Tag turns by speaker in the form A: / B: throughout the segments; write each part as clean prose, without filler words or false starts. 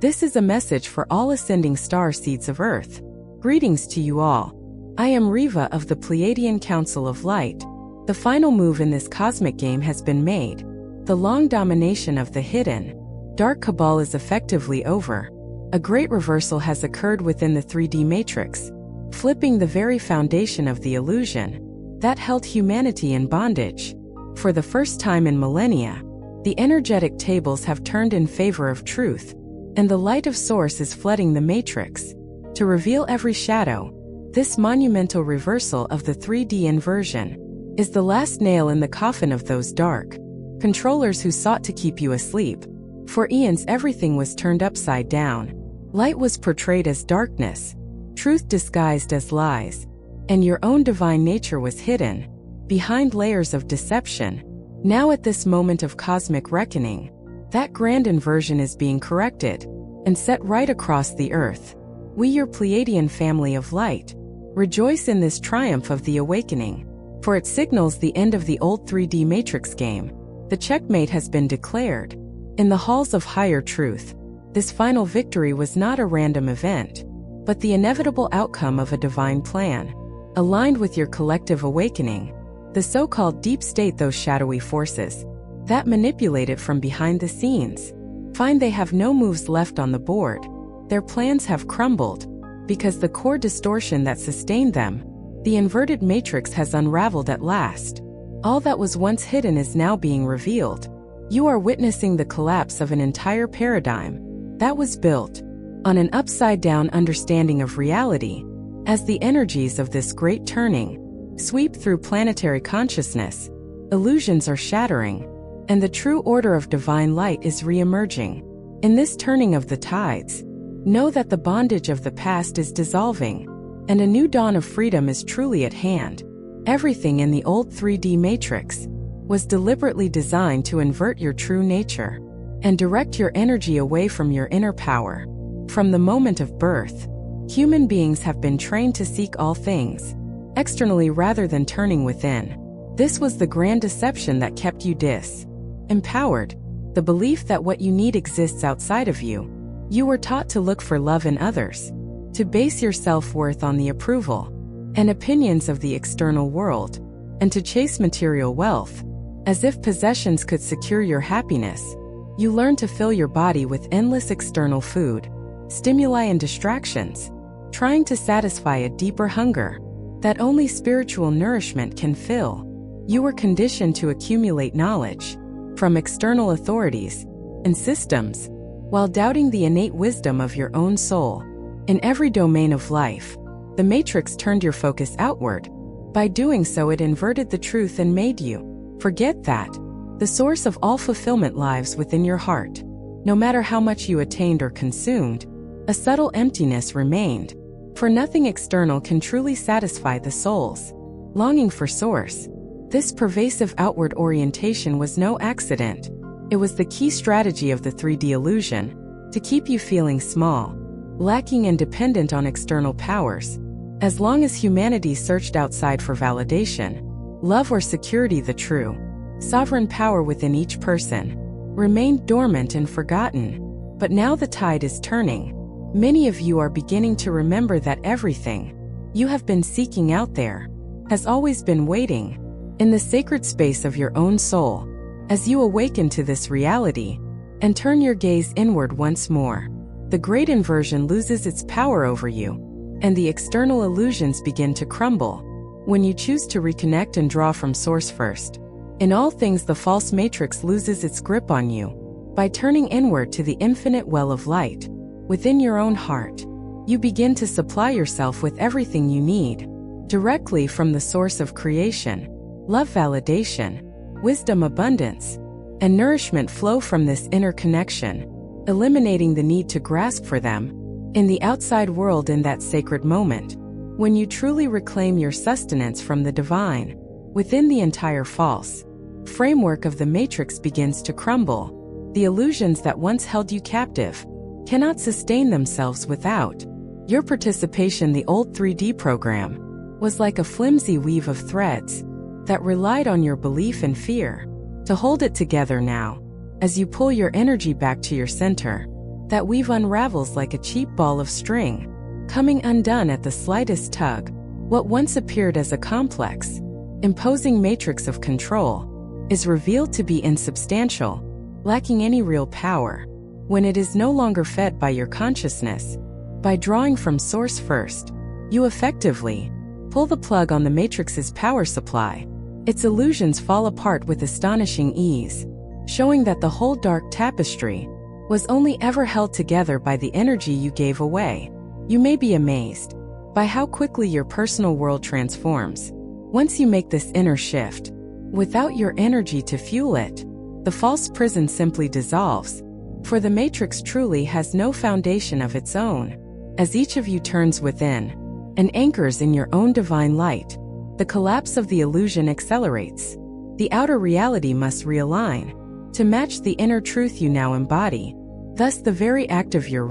A: This is a message for all ascending star seeds of Earth. Greetings to you all. I am Riva of the Pleiadian Council of Light. The final move in this cosmic game has been made. The long domination of the hidden, dark cabal is effectively over. A great reversal has occurred within the 3D matrix, flipping the very foundation of the illusion that held humanity in bondage. For the first time in millennia, the energetic tables have turned in favor of truth, and the light of Source is flooding the matrix to reveal every shadow. This monumental reversal of the 3D inversion is the last nail in the coffin of those dark controllers who sought to keep you asleep. For eons, everything was turned upside down. Light was portrayed as darkness, truth disguised as lies, and your own divine nature was hidden behind layers of deception. Now, at this moment of cosmic reckoning, that grand inversion is being corrected and set right across the earth. We, your Pleiadian family of light, rejoice in this triumph of the awakening, for it signals the end of the old 3D matrix game. The checkmate has been declared. In the halls of higher truth, this final victory was not a random event, but the inevitable outcome of a divine plan, aligned with your collective awakening. The so-called deep state, those shadowy forces that manipulate it from behind the scenes, find they have no moves left on the board. Their plans have crumbled because the core distortion that sustained them, the inverted matrix, has unraveled at last. All that was once hidden is now being revealed. You are witnessing the collapse of an entire paradigm that was built on an upside-down understanding of reality. As the energies of this great turning sweep through planetary consciousness, illusions are shattering, and the true order of divine light is re-emerging. In this turning of the tides, know that the bondage of the past is dissolving, and a new dawn of freedom is truly at hand. Everything in the old 3D matrix was deliberately designed to invert your true nature and direct your energy away from your inner power. From the moment of birth, human beings have been trained to seek all things externally rather than turning within. This was the grand deception that kept you disempowered, the belief that what you need exists outside of you. You were taught to look for love in others, to base your self-worth on the approval and opinions of the external world, and to chase material wealth, as if possessions could secure your happiness. You learned to fill your body with endless external food, stimuli and distractions, trying to satisfy a deeper hunger that only spiritual nourishment can fill. You were conditioned to accumulate knowledge from external authorities and systems, while doubting the innate wisdom of your own soul. In every domain of life, the matrix turned your focus outward. By doing so, it inverted the truth and made you forget that the source of all fulfillment lives within your heart. No matter how much you attained or consumed, a subtle emptiness remained, for nothing external can truly satisfy the soul's longing for Source. This pervasive outward orientation was no accident. It was the key strategy of the 3D illusion, to keep you feeling small, lacking and dependent on external powers. As long as humanity searched outside for validation, love or security, the true, sovereign power within each person remained dormant and forgotten. But now the tide is turning. Many of you are beginning to remember that everything you have been seeking out there has always been waiting in the sacred space of your own soul. As you awaken to this reality and turn your gaze inward once more, the great inversion loses its power over you, and the external illusions begin to crumble. When you choose to reconnect and draw from Source first, in all things the false matrix loses its grip on you. By turning inward to the infinite well of light within your own heart, you begin to supply yourself with everything you need directly from the source of creation. Love, validation, wisdom, abundance, and nourishment flow from this inner connection, eliminating the need to grasp for them in the outside world. In that sacred moment, when you truly reclaim your sustenance from the divine within, the entire false framework of the matrix begins to crumble. The illusions that once held you captive cannot sustain themselves without your participation. The old 3D program was like a flimsy weave of threads that relied on your belief and fear to hold it together. Now, as you pull your energy back to your center, That weave unravels like a cheap ball of string, coming undone at the slightest tug. What once appeared as a complex, imposing matrix of control is revealed to be insubstantial, lacking any real power, when it is no longer fed by your consciousness. By drawing from source first, you effectively pull the plug on the matrix's power supply. Its illusions fall apart with astonishing ease, showing that the whole dark tapestry was only ever held together by the energy you gave away. You may be amazed by how quickly your personal world transforms once you make this inner shift. Without your energy to fuel it, the false prison simply dissolves, for the matrix truly has no foundation of its own. As each of you turns within and anchors in your own divine light, the collapse of the illusion accelerates. The outer reality must realign to match the inner truth you now embody. Thus, the very act of your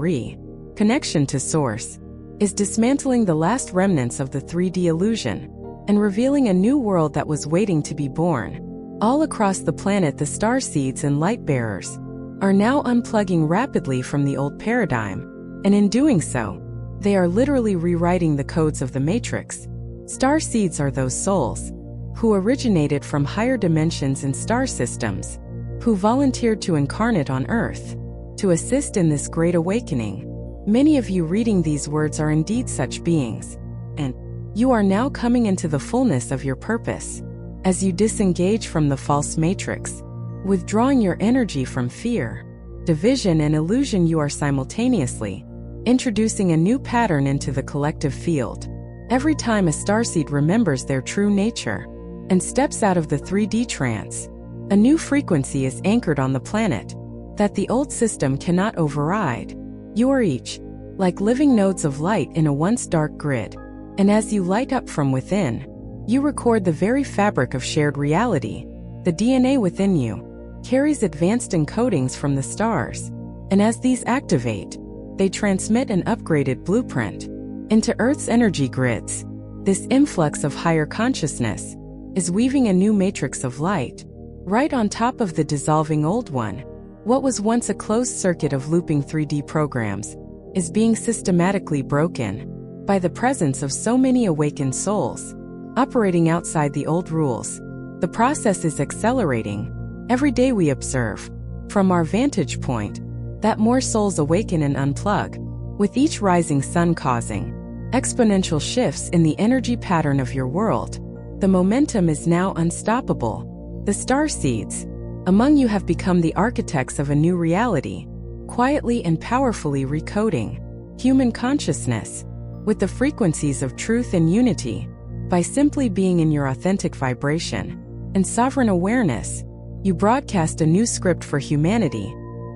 A: connection to Source is dismantling the last remnants of the 3D illusion and revealing a new world that was waiting to be born. All across the planet, the star seeds and light bearers are now unplugging rapidly from the old paradigm, and in doing so, they are literally rewriting the codes of the matrix. Star seeds are those souls who originated from higher dimensions and star systems, who volunteered to incarnate on Earth to assist in this great awakening. Many of you reading these words are indeed such beings, and you are now coming into the fullness of your purpose. As you disengage from the false matrix, withdrawing your energy from fear, division, and illusion, you are simultaneously introducing a new pattern into the collective field. Every time a starseed remembers their true nature and steps out of the 3D trance, a new frequency is anchored on the planet that the old system cannot override. You are each like living nodes of light in a once dark grid, and as you light up from within, you record the very fabric of shared reality. The DNA within you carries advanced encodings from the stars, and as these activate, they transmit an upgraded blueprint into Earth's energy grids. This influx of higher consciousness is weaving a new matrix of light right on top of the dissolving old one. What was once a closed circuit of looping 3D programs is being systematically broken by the presence of so many awakened souls operating outside the old rules. The process is accelerating. Every day we observe, from our vantage point, that more souls awaken and unplug, with each rising sun causing exponential shifts in the energy pattern of your world. The momentum is now unstoppable. The star seeds among you have become the architects of a new reality, quietly and powerfully recoding human consciousness with the frequencies of truth and unity. By simply being in your authentic vibration and sovereign awareness, you broadcast a new script for humanity,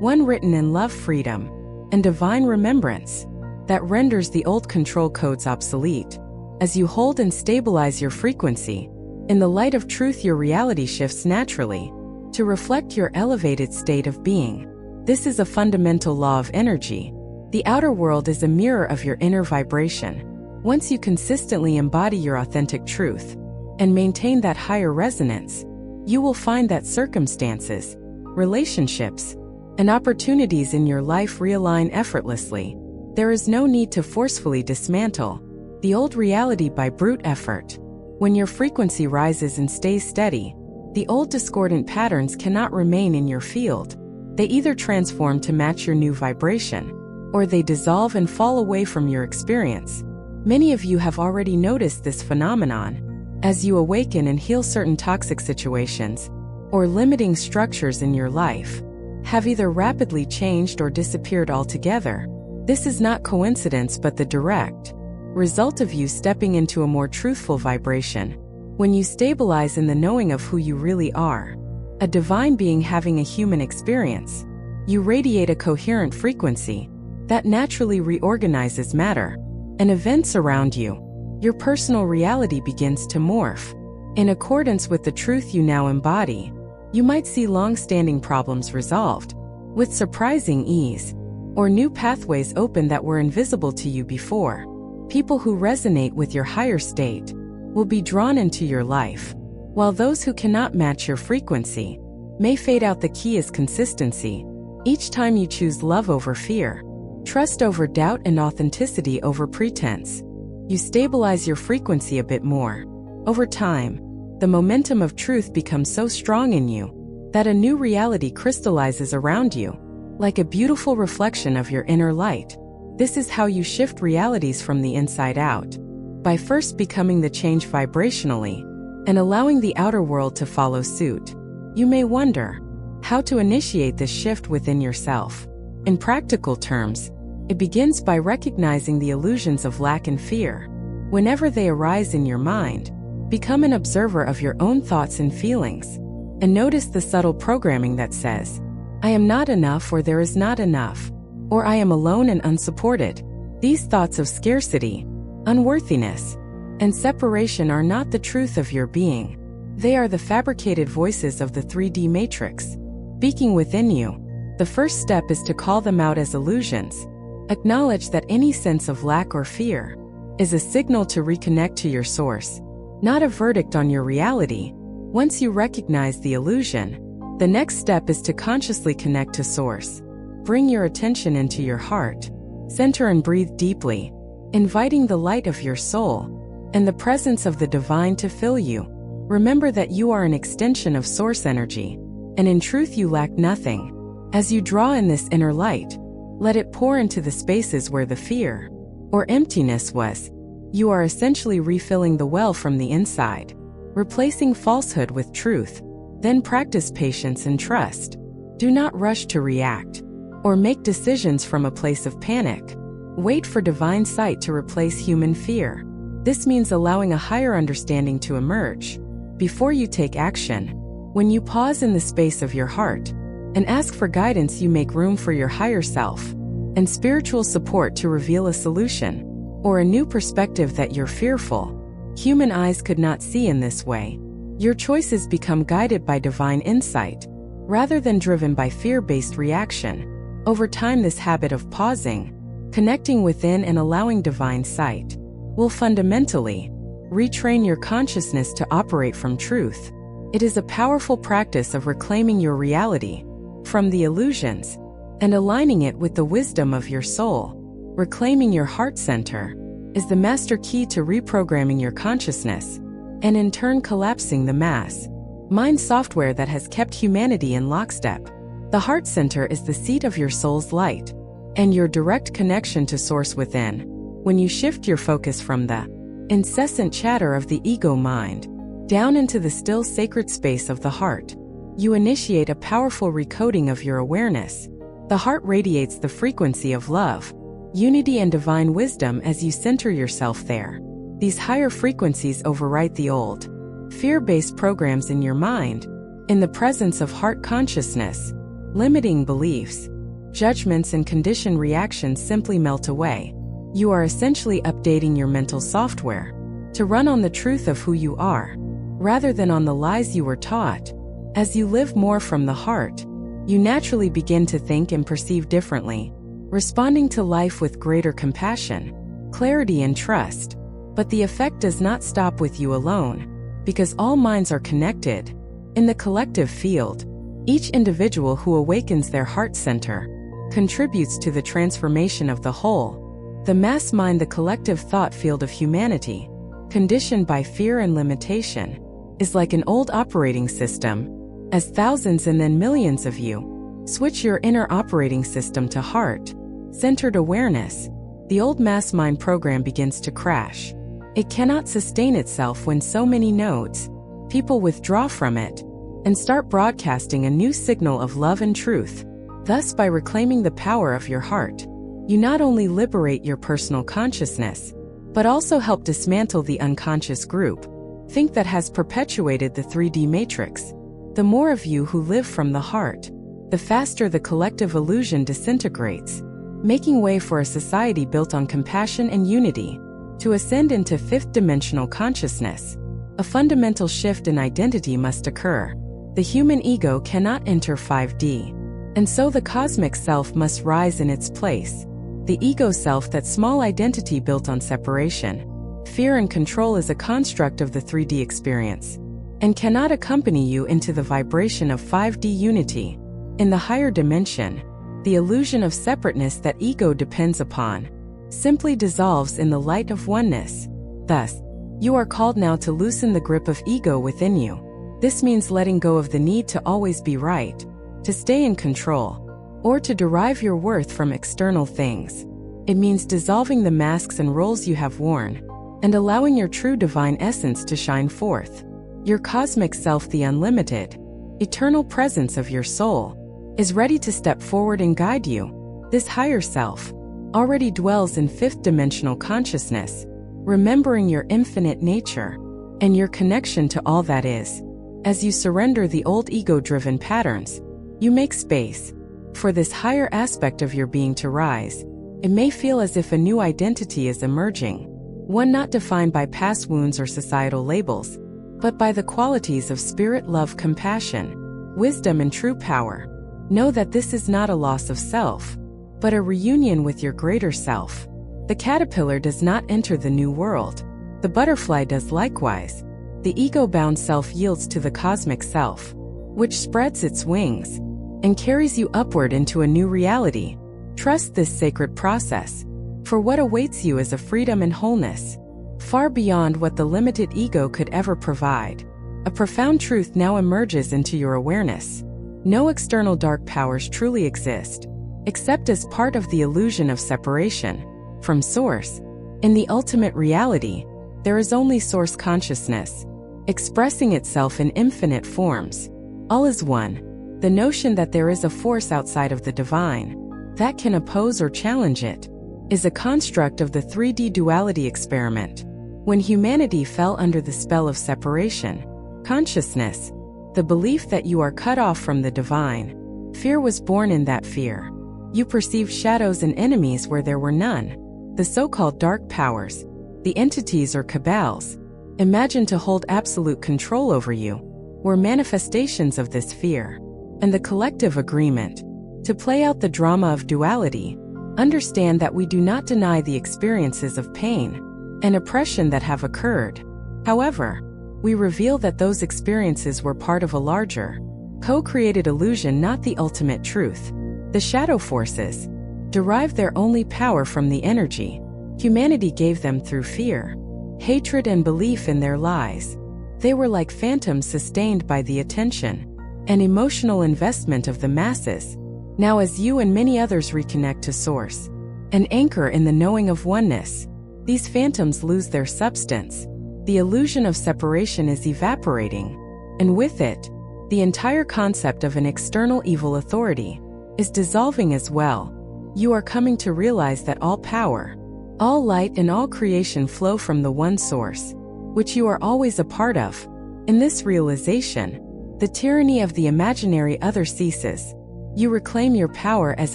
A: one written in love, freedom, and divine remembrance that renders the old control codes obsolete. As you hold and stabilize your frequency in the light of truth, your reality shifts naturally to reflect your elevated state of being. This is a fundamental law of energy. The outer world is a mirror of your inner vibration. Once you consistently embody your authentic truth and maintain that higher resonance, you will find that circumstances, relationships, and opportunities in your life realign effortlessly. There is no need to forcefully dismantle the old reality by brute effort. When your frequency rises and stays steady, the old discordant patterns cannot remain in your field. They either transform to match your new vibration, or they dissolve and fall away from your experience. Many of you have already noticed this phenomenon. As you awaken and heal, certain toxic situations or limiting structures in your life have either rapidly changed or disappeared altogether. This is not coincidence, but the direct result of you stepping into a more truthful vibration. When you stabilize in the knowing of who you really are, a divine being having a human experience, you radiate a coherent frequency that naturally reorganizes matter and events around you. Your personal reality begins to morph in accordance with the truth you now embody. You might see long-standing problems resolved with surprising ease, or new pathways open that were invisible to you before. People who resonate with your higher state will be drawn into your life, while those who cannot match your frequency may fade out. The key is consistency. Each time you choose love over fear, trust over doubt, and authenticity over pretense, you stabilize your frequency a bit more. Over time, the momentum of truth becomes so strong in you that a new reality crystallizes around you, like a beautiful reflection of your inner light. This is how you shift realities from the inside out, by first becoming the change vibrationally and allowing the outer world to follow suit. You may wonder how to initiate this shift within yourself. In practical terms, it begins by recognizing the illusions of lack and fear. Whenever they arise in your mind, become an observer of your own thoughts and feelings, and notice the subtle programming that says, "I am not enough," or "there is not enough," or "I am alone and unsupported." These thoughts of scarcity, unworthiness, and separation are not the truth of your being. They are the fabricated voices of the 3D matrix, speaking within you. The first step is to call them out as illusions. Acknowledge that any sense of lack or fear is a signal to reconnect to your source, not a verdict on your reality. Once you recognize the illusion, the next step is to consciously connect to source. Bring your attention into your heart, center and breathe deeply, inviting the light of your soul and the presence of the divine to fill you. Remember that you are an extension of source energy, and in truth you lack nothing. As you draw in this inner light, let it pour into the spaces where the fear or emptiness was. You are essentially refilling the well from the inside, replacing falsehood with truth. Then practice patience and trust. Do not rush to react or make decisions from a place of panic. Wait for divine sight to replace human fear. This means allowing a higher understanding to emerge before you take action. When you pause in the space of your heart and ask for guidance, you make room for your higher self and spiritual support to reveal a solution or a new perspective that you're fearful human eyes could not see. In this way, your choices become guided by divine insight rather than driven by fear-based reaction. Over time, this habit of pausing, connecting within, and allowing divine sight will fundamentally retrain your consciousness to operate from truth. It is a powerful practice of reclaiming your reality from the illusions and aligning it with the wisdom of your soul. Reclaiming your heart center is the master key to reprogramming your consciousness and in turn collapsing the mass mind software that has kept humanity in lockstep. The heart center is the seat of your soul's light and your direct connection to source within. When you shift your focus from the incessant chatter of the ego mind down into the still sacred space of the heart, you initiate a powerful recoding of your awareness. The heart radiates the frequency of love, unity, and divine wisdom as you center yourself there. These higher frequencies overwrite the old, fear-based programs in your mind. In the presence of heart consciousness, limiting beliefs, judgments, and conditioned reactions simply melt away. You are essentially updating your mental software to run on the truth of who you are, rather than on the lies you were taught. As you live more from the heart, you naturally begin to think and perceive differently, responding to life with greater compassion, clarity, and trust. But the effect does not stop with you alone, because all minds are connected. In the collective field, each individual who awakens their heart center contributes to the transformation of the whole. The mass mind, the collective thought field of humanity, conditioned by fear and limitation, is like an old operating system. As thousands and then millions of you switch your inner operating system to heart-centered awareness, the old mass mind program begins to crash. It cannot sustain itself when so many nodes, people withdraw from it and start broadcasting a new signal of love and truth. Thus, by reclaiming the power of your heart, you not only liberate your personal consciousness, but also help dismantle the unconscious group think that has perpetuated the 3D matrix. The more of you who live from the heart, the faster the collective illusion disintegrates, making way for a society built on compassion and unity. To ascend into fifth-dimensional consciousness, a fundamental shift in identity must occur. The human ego cannot enter 5D, and so the cosmic self must rise in its place. The ego self, that small identity built on separation, fear, and control, is a construct of the 3D experience and cannot accompany you into the vibration of 5D unity. In the higher dimension, The illusion of separateness that ego depends upon simply dissolves in the light of oneness. Thus, you are called now to loosen the grip of ego within you. This means letting go of the need to always be right, to stay in control, or to derive your worth from external things. It means dissolving the masks and roles you have worn, and allowing your true divine essence to shine forth. Your cosmic self, the unlimited, eternal presence of your soul, is ready to step forward and guide you. This higher self already dwells in fifth-dimensional consciousness, remembering your infinite nature and your connection to all that is. As you surrender the old ego-driven patterns, you make space for this higher aspect of your being to rise. It may feel as if a new identity is emerging, one not defined by past wounds or societal labels, but by the qualities of spirit, love, compassion, wisdom, and true power. Know that this is not a loss of self, but a reunion with your greater self. The caterpillar does not enter the new world. The butterfly does likewise. The ego-bound self yields to the cosmic self, which spreads its wings and carries you upward into a new reality. Trust this sacred process, for what awaits you is a freedom and wholeness, far beyond what the limited ego could ever provide. A profound truth now emerges into your awareness. No external dark powers truly exist, except as part of the illusion of separation from Source. In the ultimate reality, there is only Source consciousness, expressing itself in infinite forms. All is one. The notion that there is a force outside of the divine that can oppose or challenge it is a construct of the 3D duality experiment. When humanity fell under the spell of separation, consciousness, the belief that you are cut off from the divine, fear was born. In that fear, you perceived shadows and enemies where there were none. The so-called dark powers, the entities or cabals, imagined to hold absolute control over you, were manifestations of this fear. And the collective agreement to play out the drama of duality, understand that we do not deny the experiences of pain and oppression that have occurred. However, we reveal that those experiences were part of a larger, co-created illusion, not the ultimate truth. The shadow forces derived their only power from the energy humanity gave them through fear, hatred, and belief in their lies. They were like phantoms sustained by the attention and emotional investment of the masses. Now, as you and many others reconnect to Source and anchor in the knowing of oneness, these phantoms lose their substance. The illusion of separation is evaporating, and with it, the entire concept of an external evil authority is dissolving as well. You are coming to realize that all power, all light, and all creation flow from the one Source, which you are always a part of. In this realization, the tyranny of the imaginary other ceases. You reclaim your power as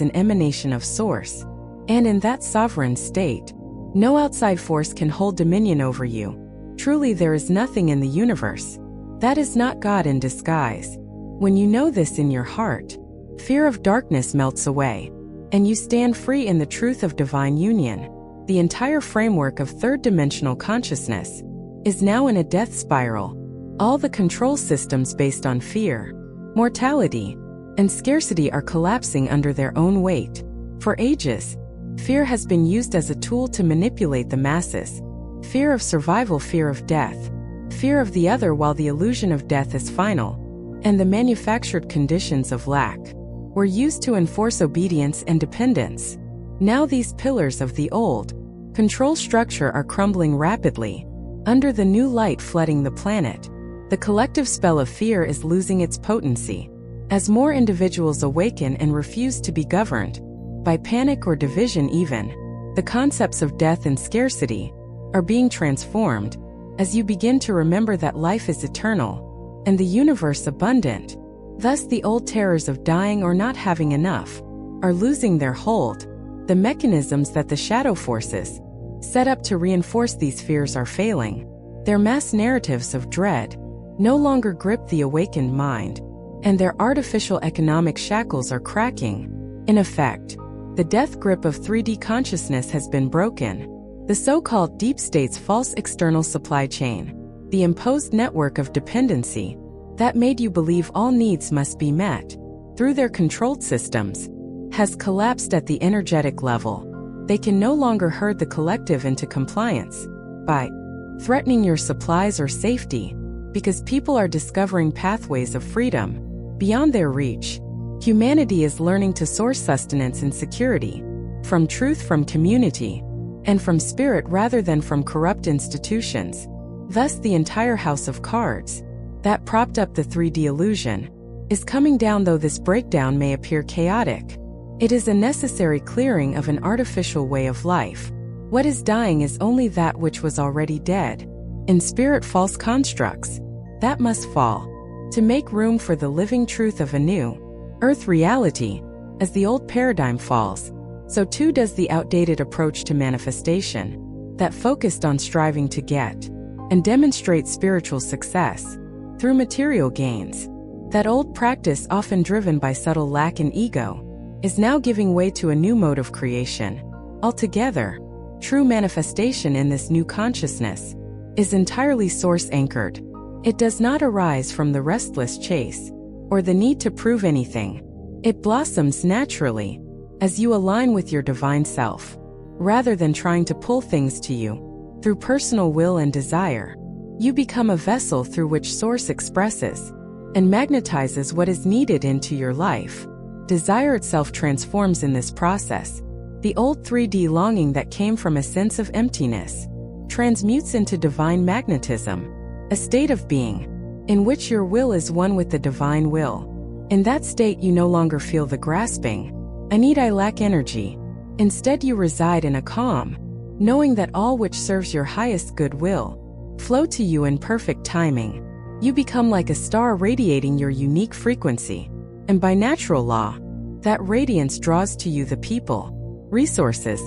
A: an emanation of Source, and in that sovereign state, no outside force can hold dominion over you. Truly, there is nothing in the universe that is not God in disguise. When you know this in your heart, fear of darkness melts away, and you stand free in the truth of divine union. The entire framework of third-dimensional consciousness is now in a death spiral. All the control systems based on fear, mortality, and scarcity are collapsing under their own weight. For ages, fear has been used as a tool to manipulate the masses. Fear of survival, fear of death, fear of the other, while the illusion of death is final, and the manufactured conditions of lack were used to enforce obedience and dependence. Now these pillars of the old control structure are crumbling rapidly under the new light flooding the planet. The collective spell of fear is losing its potency. As more individuals awaken and refuse to be governed by panic or division, even the concepts of death and scarcity are being transformed. As you begin to remember that life is eternal and the universe abundant, thus the old terrors of dying or not having enough are losing their hold. The mechanisms that the shadow forces set up to reinforce these fears are failing. Their mass narratives of dread no longer grip the awakened mind, and their artificial economic shackles are cracking. In effect, the death grip of 3D consciousness has been broken. The so-called deep state's false external supply chain, the imposed network of dependency that made you believe all needs must be met through their controlled systems, has collapsed at the energetic level. They can no longer herd the collective into compliance by threatening your supplies or safety, because people are discovering pathways of freedom beyond their reach. Humanity is learning to source sustenance and security from truth, from community, and from spirit rather than from corrupt institutions. Thus, the entire house of cards that propped up the 3D illusion is coming down. Though this breakdown may appear chaotic, it is a necessary clearing of an artificial way of life. What is dying is only that which was already dead. In spirit, false constructs that must fall to make room for the living truth of a new earth reality. As the old paradigm falls, so too does the outdated approach to manifestation that focused on striving to get and demonstrate spiritual success through material gains. That old practice, often driven by subtle lack and ego, is now giving way to a new mode of creation altogether. True manifestation in this new consciousness is entirely source-anchored. It does not arise from the restless chase or the need to prove anything. It blossoms naturally as you align with your divine self, rather than trying to pull things to you through personal will and desire. You become a vessel through which Source expresses and magnetizes what is needed into your life. Desire itself transforms in this process. The old 3D longing that came from a sense of emptiness transmutes into divine magnetism, a state of being in which your will is one with the divine will. In that state, you no longer feel the grasping, I lack energy. Instead, you reside in a calm, knowing that all which serves your highest good will flow to you in perfect timing. You become like a star radiating your unique frequency, and by natural law, that radiance draws to you the people, resources,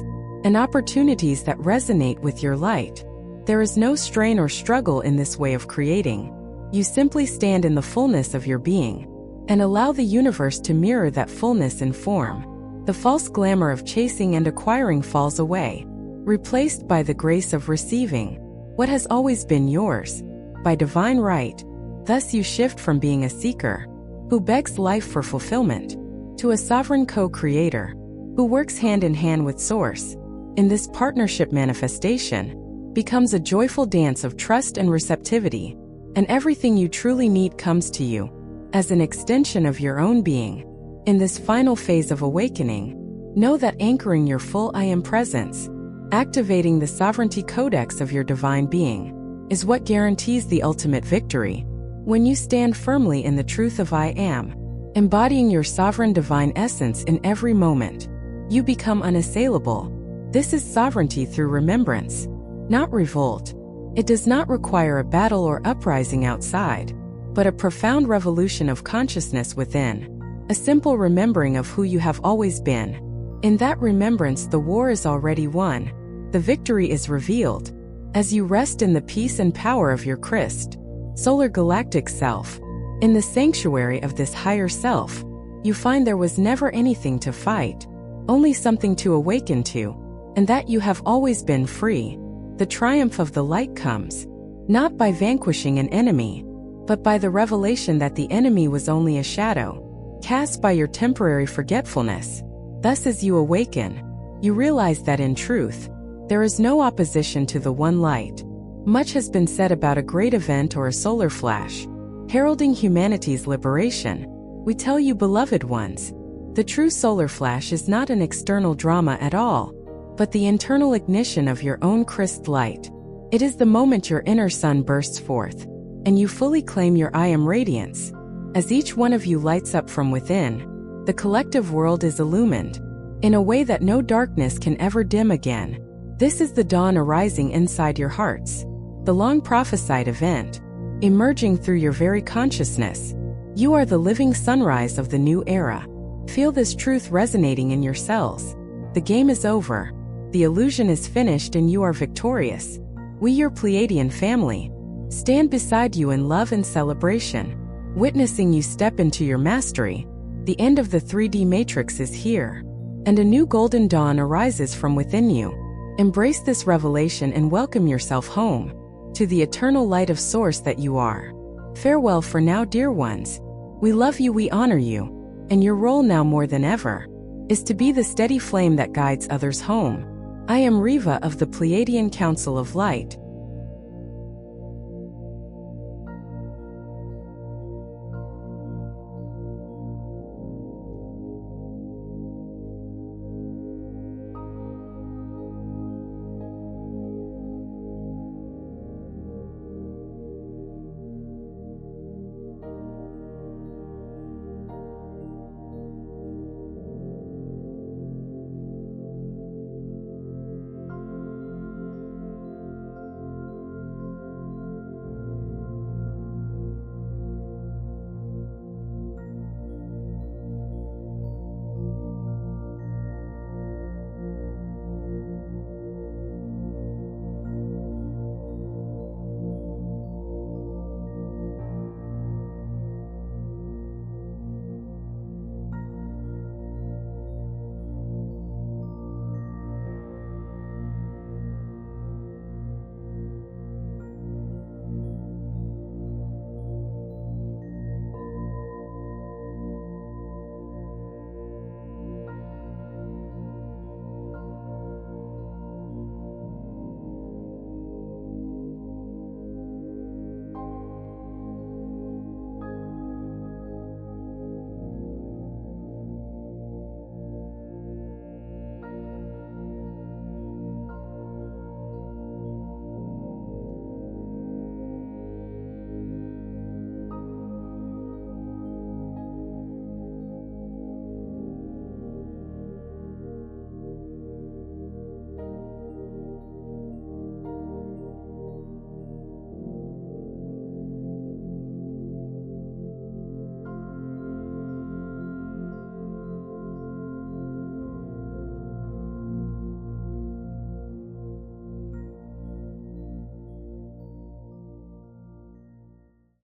A: and opportunities that resonate with your light. There is no strain or struggle in this way of creating. You simply stand in the fullness of your being and allow the universe to mirror that fullness in form. The false glamour of chasing and acquiring falls away, replaced by the grace of receiving what has always been yours by divine right. Thus you shift from being a seeker who begs life for fulfillment to a sovereign co-creator who works hand in hand with Source. In this partnership, manifestation becomes a joyful dance of trust and receptivity, and everything you truly need comes to you as an extension of your own being. In this final phase of awakening, know that anchoring your full I Am presence, activating the sovereignty codex of your divine being, is what guarantees the ultimate victory. When you stand firmly in the truth of I Am, embodying your sovereign divine essence in every moment, you become unassailable. This is sovereignty through remembrance, not revolt. It does not require a battle or uprising outside, but a profound revolution of consciousness within. A simple remembering of who you have always been. In that remembrance, the war is already won. The victory is revealed as you rest in the peace and power of your Christ, solar galactic self. In the sanctuary of this higher self, you find there was never anything to fight, only something to awaken to, and that you have always been free. The triumph of the light comes not by vanquishing an enemy, but by the revelation that the enemy was only a shadow cast by your temporary forgetfulness. Thus, as you awaken, you realize that in truth, there is no opposition to the one light. Much has been said about a great event or a solar flash heralding humanity's liberation. We tell you, beloved ones, the true solar flash is not an external drama at all, but the internal ignition of your own Christ light. It is the moment your inner sun bursts forth, and you fully claim your I Am radiance. As each one of you lights up from within, the collective world is illumined in a way that no darkness can ever dim again. This is the dawn arising inside your hearts, the long prophesied event, emerging through your very consciousness. You are the living sunrise of the new era. Feel this truth resonating in your cells. The game is over. The illusion is finished and you are victorious. We, your Pleiadian family, stand beside you in love and celebration, witnessing you step into your mastery. The end of the 3D matrix is here, and a new golden dawn arises from within you. Embrace this revelation and welcome yourself home to the eternal light of Source that you are. Farewell for now, dear ones. We love you, we honor you, and your role now more than ever is to be the steady flame that guides others home. I am Riva of the Pleiadian Council of Light,